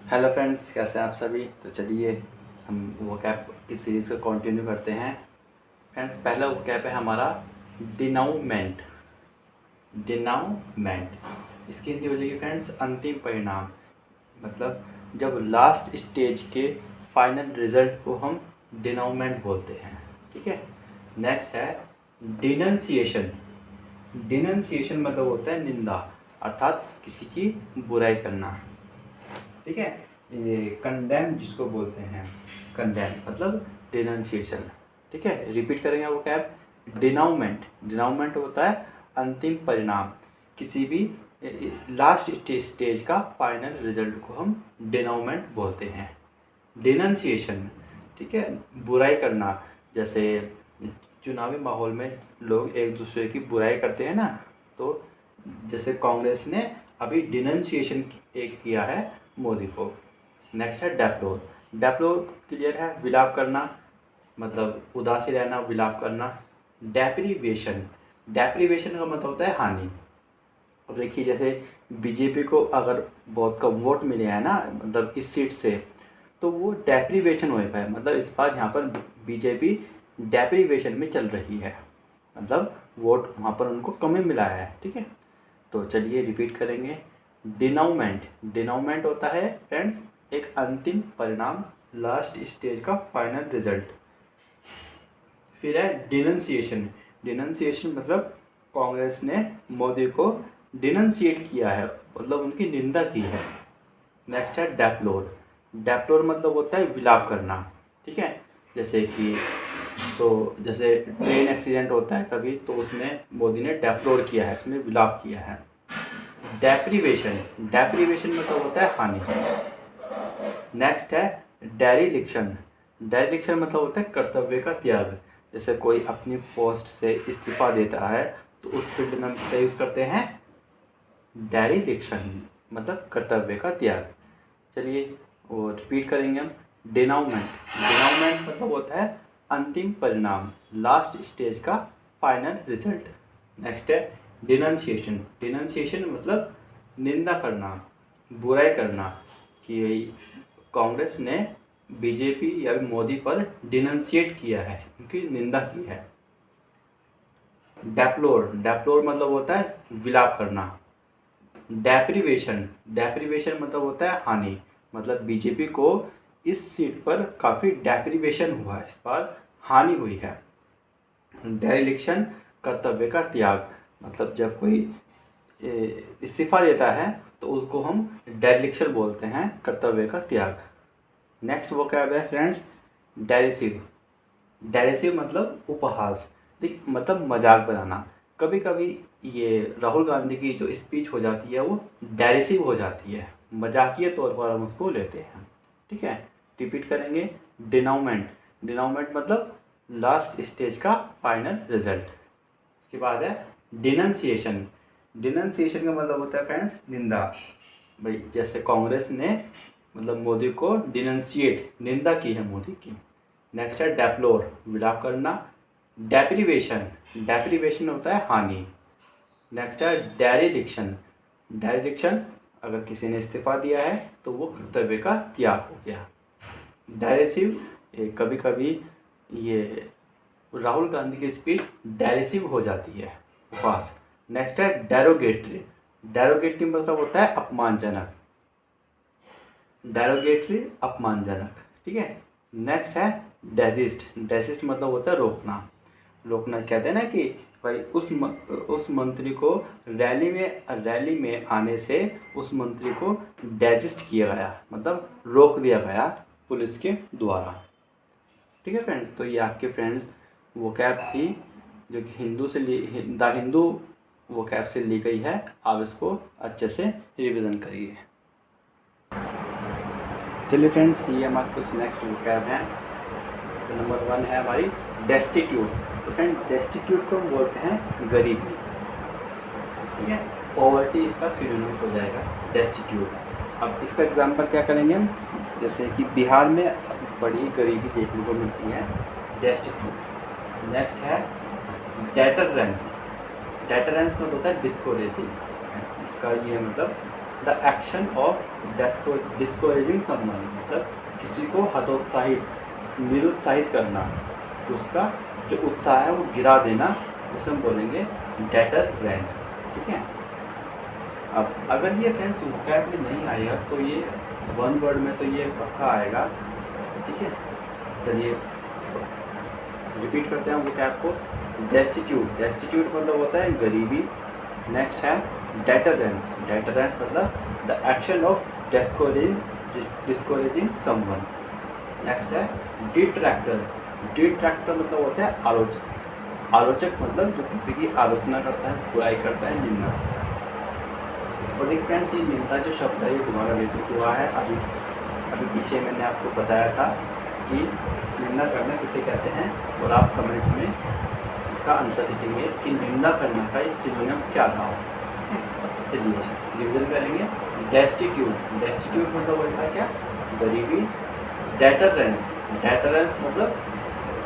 Hello friends, कैसे हैं आप सभी। तो चलिए हम वो कैप इस सीरीज़ को कंटिन्यू करते हैं। फ्रेंड्स, पहला वो कैप है हमारा डिनाउमेंट। डिनाउमेंट इसकी हिंदी हो जाएगी फ्रेंड्स अंतिम परिणाम। मतलब जब लास्ट स्टेज के फाइनल रिजल्ट को हम डिनाउमेंट बोलते हैं। ठीक है। नेक्स्ट है डिनंसिएशन। डिनंसिएशन मतलब होता है निंदा, अर्थात किसी की बुराई करना। ठीक है। ये कंडेम जिसको बोलते हैं, कंडेम मतलब डिनंसिएशन। ठीक है, रिपीट करेंगे वो कैप। डिनाउमेंट, डिनाउमेंट होता है अंतिम परिणाम। किसी भी लास्ट स्टेज का फाइनल रिजल्ट को हम डिनाउमेंट बोलते हैं। डिनंसिएशन, ठीक है, बुराई करना। जैसे चुनावी माहौल में लोग एक दूसरे की बुराई करते हैं ना, तो जैसे कांग्रेस ने अभी डिनंसिएशन किया है मोदी को। नेक्स्ट है डेप्लोर। डेप्लोर क्लियर है, विलाप करना, मतलब उदासी रहना, विलाप करना। डेप्रीवेशन, डेप्रीवेशन का मतलब होता है हानि। अब देखिए, जैसे बीजेपी को अगर बहुत कम वोट मिले हैं ना, मतलब इस सीट से, तो वो डेप्रीवेशन हो पाए। मतलब इस बार यहाँ पर बीजेपी डेप्रीवेशन में चल रही है, मतलब वोट वहाँ पर उनको कम ही मिला है। ठीक है। तो चलिए रिपीट करेंगे। डिनाउमेंट, डिनाउमेंट होता है फ्रेंड्स एक अंतिम परिणाम, लास्ट स्टेज का फाइनल रिजल्ट। फिर है डिनंसिएशन। डिनंसिएशन मतलब कांग्रेस ने मोदी को डिनंसिएट किया है, मतलब उनकी निंदा की है। नेक्स्ट है डेप्लोर। डेप्लोर मतलब होता है विलाप करना। ठीक है। जैसे कि जैसे ट्रेन एक्सीडेंट होता है कभी, तो उसमें मोदी ने डेप्लोर किया है, उसमें विलाप किया है। डेप्रीवेशन, डेप्रीवेशन मतलब होता है हानि। नेक्स्ट है डेरिलिक्शन। डेरिलिक्शन मतलब होता है कर्तव्य का त्याग। जैसे कोई अपनी पोस्ट से इस्तीफा देता है, तो उस फील्ड में हम क्या यूज़ करते हैं, डेरिलिक्शन, मतलब कर्तव्य का त्याग। चलिए वो रिपीट करेंगे हम। डिनाउमेंट, डिनाउमेंट मतलब होता है अंतिम परिणाम, लास्ट स्टेज का फाइनल रिजल्ट। नेक्स्ट है डिनंसिएशन। डिनंसिएशन मतलब निंदा करना, बुराई करना, कि भाई कांग्रेस ने बीजेपी या मोदी पर डिनंसिएट किया है, उनकी निंदा की है। डेप्लोर, डेप्लोर मतलब होता है विलाप करना। डेप्रीवेशन, डेप्रीवेशन मतलब होता है हानि, मतलब बीजेपी को इस सीट पर काफ़ी डेप्रीवेशन हुआ है, इस बार हानि हुई है। डेरिलिक्शन कर्तव्य का त्याग, मतलब जब कोई इस्तीफा देता है तो उसको हम डेरिलिक्शन बोलते हैं, कर्तव्य का त्याग। नेक्स्ट वो क्या है फ्रेंड्स, डेरिसिव। डेरिसिव मतलब उपहास, ठीक, मतलब मजाक बनाना। कभी कभी ये राहुल गांधी की जो स्पीच हो जाती है वो डेरिसिव हो जाती है, मजाकिया तौर पर हम उसको लेते हैं। ठीक है। रिपीट करेंगे। डिनाउमेंट, डिनाउमेंट मतलब लास्ट स्टेज का फाइनल रिजल्ट। उसके बाद है डिनंसिएशन। डिनंसिएशन का मतलब होता है फ्रेंड्स निंदा। भाई जैसे कांग्रेस ने मतलब मोदी को डिनंसिएट, निंदा की है मोदी की। नेक्स्ट है डेप्लोर, विलाप करना। डेप्रीवेशन, डेप्रीवेशन होता है हानि। नेक्स्ट है डेरिडिक्शन। डेरिडिक्शन अगर किसी ने इस्तीफा दिया है तो वो कर्तव्य का त्याग हो गया। डायरेसिव, कभी कभी ये राहुल गांधी की स्पीच डायरेसिव हो जाती है, उपहास। नेक्स्ट है डेरोगेटरी। डेरोगेटरी मतलब होता है अपमानजनक। डेरोगेटरी अपमानजनक। ठीक है। नेक्स्ट है डेसिस्ट। डेसिस्ट मतलब होता है रोकना। रोकना कहते हैं ना कि भाई उस मंत्री को रैली में आने से उस मंत्री को डेजिस्ट किया गया, मतलब रोक दिया गया पुलिस के द्वारा। ठीक है फ्रेंड्स, तो ये आपके फ्रेंड्स वो कैप थी जो कि हिंदू से द हिंदू वो कैप से ली गई है। आप इसको अच्छे से रिवीजन करिए। चलिए फ्रेंड्स, ये हमारे कुछ नेक्स्ट वो कैप हैं। तो नंबर 1 है हमारी डेस्टिट्यूट। तो फ्रेंड डेस्टिट्यूट को हम बोलते हैं गरीबी। ठीक है। पॉवर्टी इसका सिनोनिम हो जाएगा डेस्टिट्यूट। अब इसका एग्जाम्पल क्या करेंगे हम, जैसे कि बिहार में बड़ी गरीबी देखने को मिलती है, डेस्टिट्यूट। नेक्स्ट है डेटरेंस। डेटरेंस मतलब होता है डिस्कोरेजिंग, इसका ये मतलब the action of discouraging someone, मतलब किसी को हतोत्साहित, निरुत्साहित करना, उसका जो उत्साह है वो गिरा देना, उसे हम बोलेंगे डेटरेंस। ठीक है। अब अगर ये फ्रेंड्स वोकैब में नहीं आएगा तो ये वन वर्ड में तो ये पक्का आएगा। ठीक है, चलिए रिपीट करते हैं वोकैब को। डेस्टिट्यूट, डेस्टिट्यूट मतलब होता है गरीबी। नेक्स्ट है डेटरेंस, डेटरेंस मतलब the action of discouraging someone. Next है डिट्रैक्टर, डिट्रैक्टर मतलब होता है आलोचक, आलोचक मतलब जो किसी की आलोचना करता है, बुराई करता है, निंदा। और देखिए फ्रेंड्स, ये निंदा जो शब्द है ये दोबारा रिपीट हुआ है। अभी पीछे मैंने आपको बताया था कि निंदा करना किसे कहते हैं, और आप कमेंट में इसका आंसर लिखेंगे कि निंदा करना का इस सिनोनिम्स क्या था। चलिए रिविजन करेंगे। डेस्टिट्यूट, डेस्टिट्यूट मतलब होता है क्या, गरीबी। डेटरेंस, डेटरेंस मतलब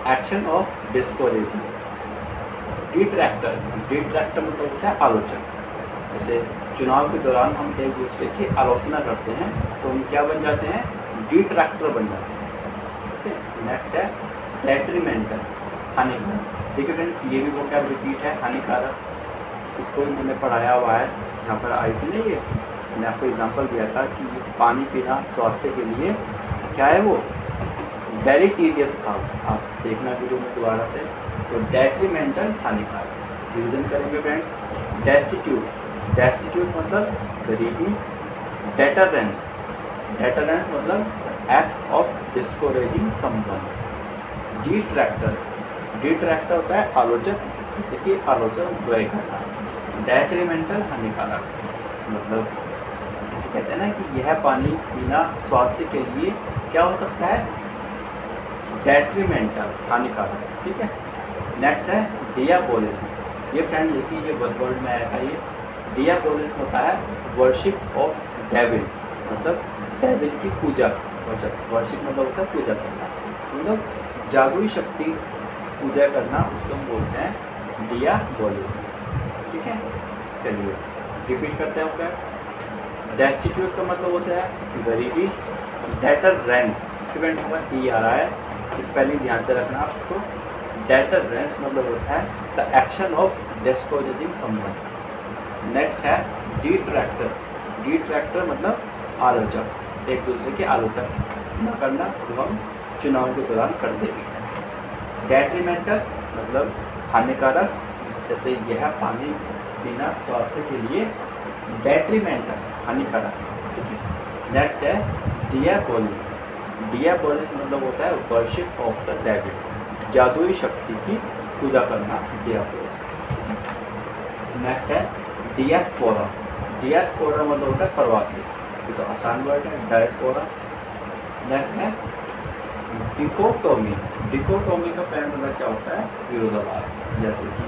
एक्शन ऑफ डिस्कोरेजिंग। डिट्रैक्टर, डिट्रैक्टर मतलब होता है आलोचक। जैसे चुनाव के दौरान हम एक दूसरे की आलोचना करते हैं तो हम क्या बन जाते हैं, डिट्रैक्टर बन जाते हैं। ठीक है। नेक्स्ट है डेट्रीमेंटल, हानिकारक। देखिए फ्रेंड्स, ये भी वो क्या रिपीट है, हानिकारक। इसको भी मैंने पढ़ाया हुआ है, यहाँ पर आई थी ना, ये मैंने आपको एग्जांपल दिया था कि पानी पीना स्वास्थ्य के लिए क्या है, वो डेरिटीरियस था। आप देखना वीडियो में दोबारा से। तो डेट्रीमेंटल, हानिकारक। रिविजन करेंगे फ्रेंड्स। डेस्टिट्यूट, डेस्टिट्यूट मतलब गरीबी। डेटरेंस, डेटरेंस मतलब act of discouraging someone. Detractor, डिट्रैक्टर होता है आलोचक, जैसे कि आलोचक बुराई करना। डेट्रीमेंटल, हानिकारक, मतलब जैसे कहते हैं ना कि यह पानी पीना स्वास्थ्य के लिए क्या हो सकता है, डेट्रीमेंटल, हानिकारक। ठीक है। नेक्स्ट है डियाबोलिज्म। ये फ्रेंड देखिए, ये वन वर्ड में आया था। ये डियाबोलिज्म होता है वर्शिप ऑफ डेविल, मतलब डेविल की पूजा। वर्शिप मतलब होता है पूजा करना, मतलब जादुई शक्ति पूजा करना, उसको हम बोलते हैं डियाबोलिज्म। ठीक है। चलिए रिपीट करते हैं क्या। डेस्टिट्यूट का मतलब होता है गरीबी। डेटरेंस, फ्रेंड्स हमारा ई आ रहा है, स्पेलिंग ध्यान से रखना आप इसको। डेटरेंस मतलब होता है the action of discouraging someone. Next है डिट्रैक्टर, डिट्रैक्टर मतलब आलोचक, एक दूसरे की आलोचना न करना जो हम चुनाव के दौरान करते हैं। डेट्रीमेंटल मतलब हानिकारक, जैसे यह पानी पीना स्वास्थ्य के लिए डेट्रीमेंटल, हानिकारक। ठीक है। नेक्स्ट है डियाबोलिज्म, डियाबोलिज्म मतलब होता है वर्शिप ऑफ द डेविल, जादुई शक्ति की पूजा करना, डियाबोलिज्म। नेक्स्ट है डियास्पोरा, डियास्पोरा मतलब होता है प्रवासी, ये तो आसान वर्ड है, डायस्पोरा। नेक्स्ट है डिकोटोमी, डिकोटोमी का पहला मतलब क्या होता है, विरोधाभास। जैसे कि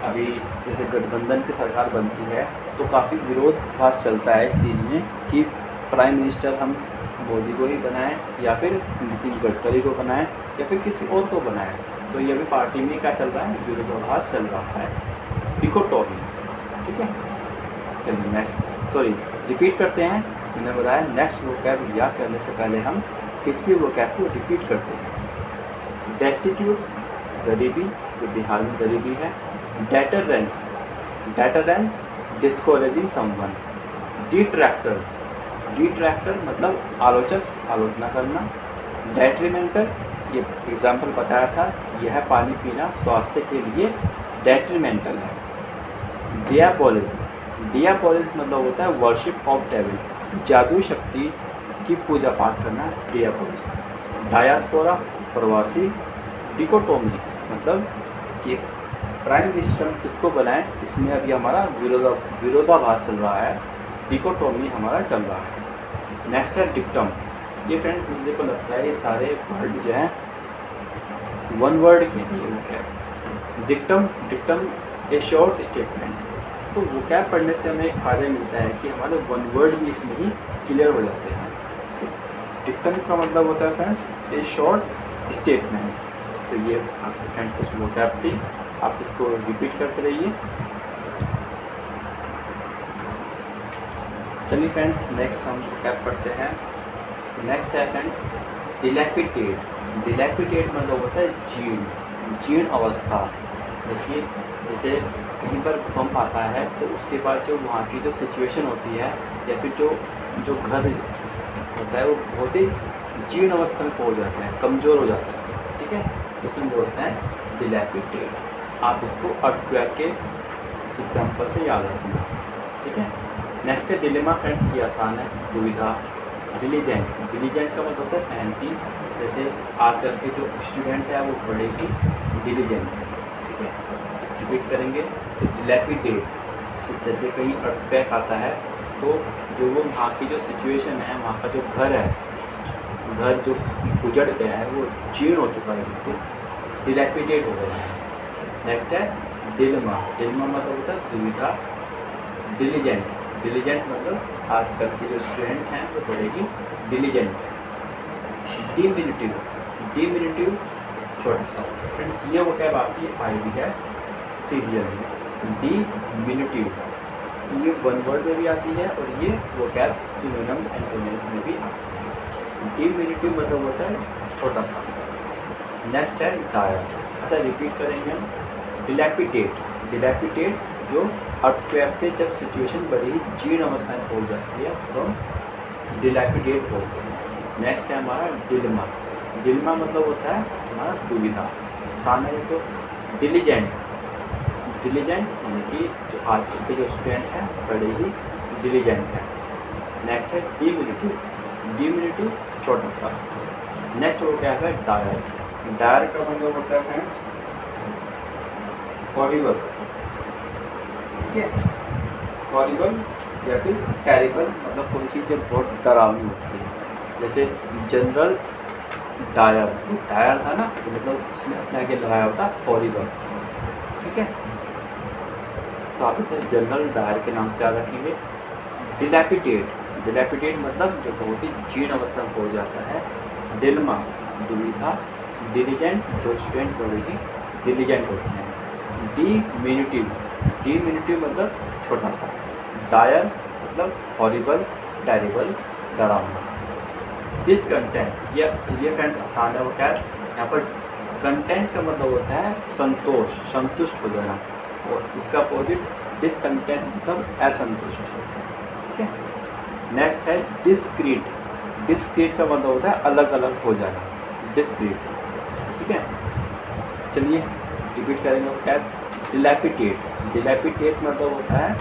अभी जैसे गठबंधन की सरकार बनती है तो काफ़ी विरोधाभास चलता है इस चीज़ में कि प्राइम मिनिस्टर हम मोदी को ही बनाएं या फिर नितिन गडकरी को बनाएं या फिर किसी और को बनाएं। तो ये भी पार्टी में क्या चल रहा है, विरोधाभास चल रहा है, डिकोटोमी। ठीक है। चलिए नेक्स्ट, सॉरी रिपीट करते हैं। मैंने बताया नेक्स्ट वोकैब याद करने से पहले हम पिछली वोकैब को रिपीट करते हैं। डेस्टिट्यूट गरीबी, जो बिहार में गरीबी है। Deterrence, deterrence discouraging someone. Detractor, detractor मतलब आलोचक, आलोचना करना। डेट्रीमेंटल, ये एग्जाम्पल बताया था, यह पानी पीना स्वास्थ्य के लिए डेट्रीमेंटल है। डियाबोलिज्म, डियाबोलिज्म मतलब होता है वर्शिप ऑफ डेविल, जादुई शक्ति की पूजा पाठ करना, डियाबोलिज्म। डायस्पोरा प्रवासी। डिकोटोमी मतलब कि प्राइम मिनिस्टर हम किसको बनाएं, इसमें अभी हमारा विरोधाभास चल रहा है, डिकोटोमी हमारा चल रहा है। नेक्स्ट है डिक्टम। ये फ्रेंड मुझे को लगता है ये सारे वर्ड जो हैं वन वर्ड के लिए वोकैब। डिक्टम, डिक्टम ए शॉर्ट स्टेटमेंट। तो वोकैब पढ़ने से हमें एक फ़ायदा मिलता है कि हमारे वन वर्ड भी इसमें ही क्लियर हो जाते हैं। डिक्टम का मतलब होता है फ्रेंड्स ए शॉर्ट स्टेटमेंट। तो ये आपके फ्रेंड्स कुछ वोकैब थी, आप इसको रिपीट करते रहिए। चलिए फ्रेंड्स, नेक्स्ट हम कैप पढ़ते हैं। नेक्स्ट है फ्रेंड्स डिलैपिडेट। डिलैपिडेट मतलब होता है जीर्ण, जीर्ण अवस्था। देखिए, जैसे कहीं पर भूकंप आता है तो उसके बाद जो वहाँ की जो सिचुएशन होती है या फिर जो जो घर होता है वो बहुत ही जीर्ण अवस्था में पहुँच जाता है, कमज़ोर हो जाता है। ठीक है, उसमें बोलते हैं डिलैपिडेट। आप इसको अर्थक्वेक के एग्जाम्पल से याद रखना। ठीक है, नेक्स्ट है डिलेमा फ्रेंड्स। ये आसान है, दुविधा। डिलीजेंट, डिलीजेंट का मतलब होता है मेहनती। जैसे आजकल के जो स्टूडेंट है वो बड़े ही डिलीजेंट। ठीक है, रिपीट करेंगे तो डिलैपिडेट, जैसे कहीं अर्थक्वेक आता है तो जो वो वहाँ की जो सिचुएशन है, वहाँ का जो घर है, घर जो उजड़ गया है वो जीर्ण हो चुका है, बिल्कुल डिलैपिडेट हो गया है। नेक्स्ट है डिलेमा। डिलेमा मतलब होता है दुविधा। डिलीजेंट, डिलीजेंट मतलब आजकल के जो स्टूडेंट हैं वो बड़े ही डिलीजेंट है। डिमिनिटिव, डिमिनिटिव छोटा सा। फ्रेंड्स ये वो क्या आपकी आई भी है सीजीएल में। डिमिनिटिव ये वन वर्ड में भी आती है और ये वो कैब सिनोनिम्स एंटोनिम्स में भी आती है। डिमिनिटिव मतलब होता है छोटा सा। नेक्स्ट है डायर। अच्छा, रिपीट करेंगे हम। डिलैपिडेट, डिलैपिडेट जो अर्थक्वेक से जब सिचुएशन बड़ी ही जीर्ण अवस्था में पहुँच जाती है उसको हम डिलैपिडेट बोलते हैं। नेक्स्ट है हमारा डिलेमा। डिलेमा मतलब होता है हमारा दुविधा। आसान है तो डिलीजेंट, डिलीजेंट यानी कि जो आजकल के जो स्टूडेंट हैं बड़े ही डिलीजेंट हैं। नेक्स्ट है डिमिनिटिव, डिमिनिटिव छोटा सा। नेक्स्ट वो क्या है डायर। डायर का मतलब होता है फ्रेंड्स हॉरिबल। ठीक है, हॉरिबल या फिर टेरिबल मतलब कोई चीज़ जब बहुत डरावनी होती है। जैसे जनरल डायर, डायर था ना तो मतलब उसने अपने आगे लगाया होता हॉरिबल। ठीक है, तो आप इसे जनरल डायर के नाम से याद रखेंगे। डिलैपिडेट, डिलैपिडेट मतलब जो बहुत ही जीर्ण अवस्था में पहुँच जाता है। डिलेमा दुविधा। डिलीजेंट जो स्टूडेंट बड़े ही डिलीजेंट होते हैं। डिमिनिटिव, डिमिनिटिव मतलब छोटा सा। डायर मतलब हॉरिबल, टेरिबल, डरावना। डिसकंटेंट, ये फ्रेंड्स आसान है वो क्या है। यहाँ पर कंटेंट का मतलब होता है संतोष, संतुष्ट हो जाना, और इसका अपोजिट डिसकंटेंट मतलब असंतुष्ट। ठीक है, नेक्स्ट है डिस्क्रीट। डिस्क्रीट का मतलब होता है अलग अलग हो जाना, डिस्क्रीट। ठीक है, चलिए रिपीट करेंगे क्या। डिलैपिडेट, डिलैपिडेट मतलब होता है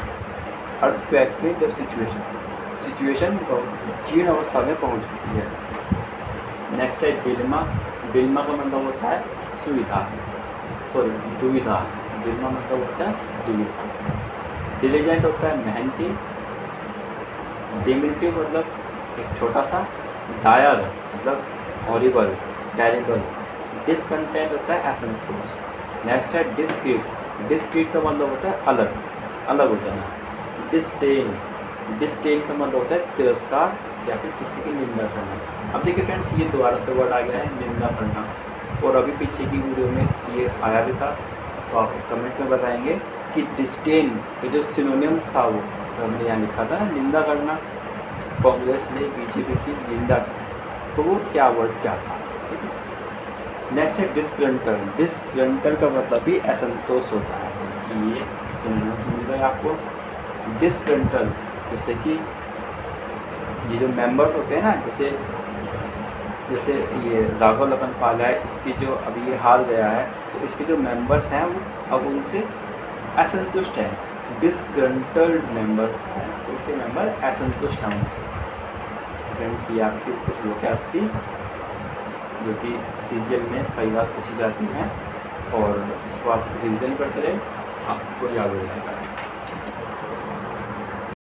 अर्थक्वेक में जब सिचुएशन जीर्ण अवस्था में पहुंच जाती है। नेक्स्ट है डिलेमा। डिलेमा का मतलब होता है सुविधा, सॉरी दुविधा। डिलेमा मतलब होता है दुविधा। डिलीजेंट होता है मेहनती। डिमिनिटिव मतलब एक छोटा सा। डायर मतलब हॉरिबल, टेरिबल। डिसकंटेंट होता है असंतोष। नेक्स्ट है डिस्क्रीट। डिस्क्रीट का मतलब होता है अलग, अलग हो जाना। डिस्डेन, डिस्डेन का मतलब होता है तिरस्कार या फिर किसी की निंदा करना। अब देखिए फ्रेंड्स, ये दोबारा से वर्ड आ गया है निंदा करना, और अभी पीछे की वीडियो में ये आया भी था, तो आप कमेंट में बताएंगे कि डिस्डेन के जो सिनोनिम्स था वो हमने यहाँ लिखा था निंदा करना, कांग्रेस ने बीजेपी की निंदा, तो वो क्या वर्ड क्या था। ठीक है, नेक्स्ट है डिस्ग्रंटल। डिस्ग्रंटल का मतलब भी असंतोष होता है कि ये सुन गए आपको। डिस्ग्रंटल जैसे कि ये जो मेंबर्स होते हैं ना, जैसे ये राघव लखन पाल है, इसकी जो अभी ये हार गया है, तो इसके जो मेंबर्स हैं वो अब उनसे असंतुष्ट हैं। डिस्ग्रंटल्ड मेंबर हैं, तो उनके मेंबर असंतुष्ट हैं उनसे। फ्रेंड्स ये आपकी कुछ वोकैब थी जो कि सीजीएल में कई बार पूछी जाती हैं, और इसको आप रिविज़न करते रहे, आपको याद हो जाएगा।